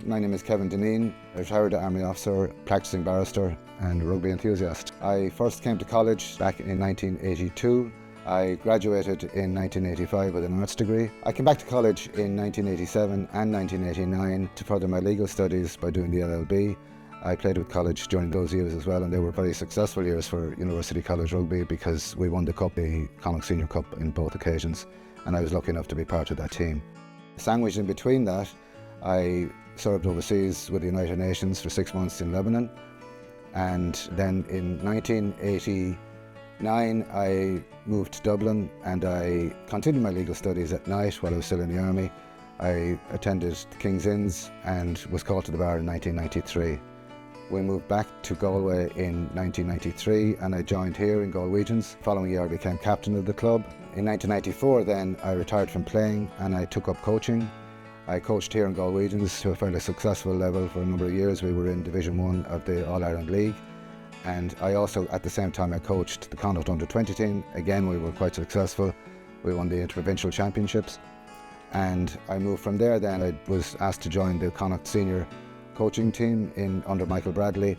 My name is Kevin Dinneen, a retired Army officer, practicing barrister and rugby enthusiast. I first came to college back in 1982. I graduated in 1985 with an arts degree. I came back to college in 1987 and 1989 to further my legal studies by doing the LLB. I played with college during those years as well, and they were very successful years for University College Rugby because we won the Cup, the Connacht Senior Cup, in both occasions, and I was lucky enough to be part of that team. Sandwiched in between that, I served overseas with the United Nations for 6 months in Lebanon, and then in 1989 I moved to Dublin and I continued my legal studies at night while I was still in the Army. I attended King's Inns and was called to the bar in 1993. We moved back to Galway in 1993 and I joined here in Galwegians. The following year I became captain of the club. In 1994 then I retired from playing and I took up coaching. I coached here in Galwegians to a fairly successful level for a number of years. We were in Division 1 of the All-Ireland League. And I also, at the same time, I coached the Connacht Under-20 team. Again, we were quite successful. We won the Interprovincial Championships. And I moved from there then. I was asked to join the Connacht Senior coaching team under Michael Bradley,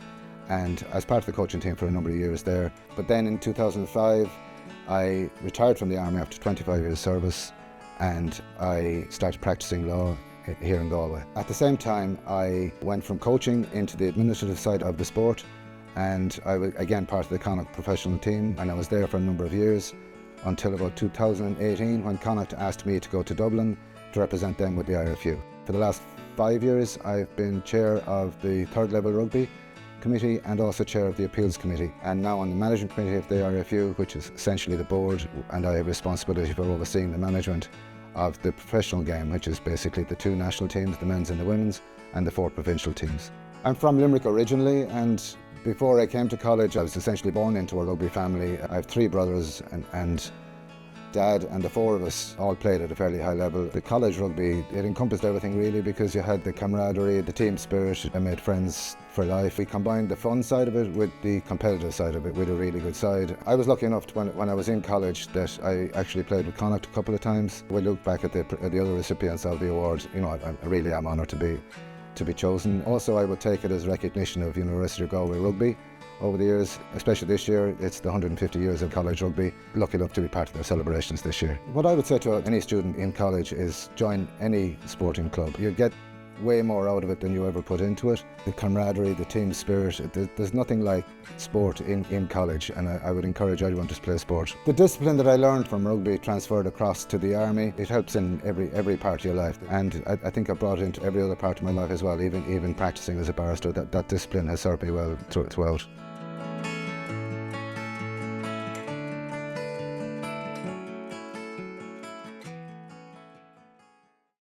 and as part of the coaching team for a number of years there. But then in 2005, I retired from the Army after 25 years service, and I started practicing law here in Galway. At the same time, I went from coaching into the administrative side of the sport, and I was again part of the Connacht professional team, and I was there for a number of years until about 2018 when Connacht asked me to go to Dublin to represent them with the IRFU. For the last 5 years I've been chair of the third level rugby committee and also chair of the appeals committee, and now on the management committee of the IRFU, which is essentially the board, and I have responsibility for overseeing the management of the professional game, which is basically the 2 national teams, the men's and the women's, and the 4 provincial teams. I'm from Limerick originally, and before I came to college I was essentially born into a rugby family. I have 3 brothers and Dad, and the 4 of us all played at a fairly high level. The college rugby, it encompassed everything really, because you had the camaraderie, the team spirit. I made friends for life. We combined the fun side of it with the competitive side of it with a really good side. I was lucky enough to, when I was in college, that I actually played with Connacht a couple of times. We look back at the other recipients of the award, you know, I really am honoured to be chosen. Also, I would take it as recognition of University of Galway rugby. Over the years, especially this year, it's the 150 years of college rugby. Lucky enough to be part of their celebrations this year. What I would say to any student in college is join any sporting club. You get way more out of it than you ever put into it. The camaraderie, the team spirit, there's nothing like sport in college, and I would encourage everyone to play sport. The discipline that I learned from rugby transferred across to the Army. It helps in every part of your life, and I think I brought it into every other part of my life as well, even practicing as a barrister. That discipline has served me well throughout.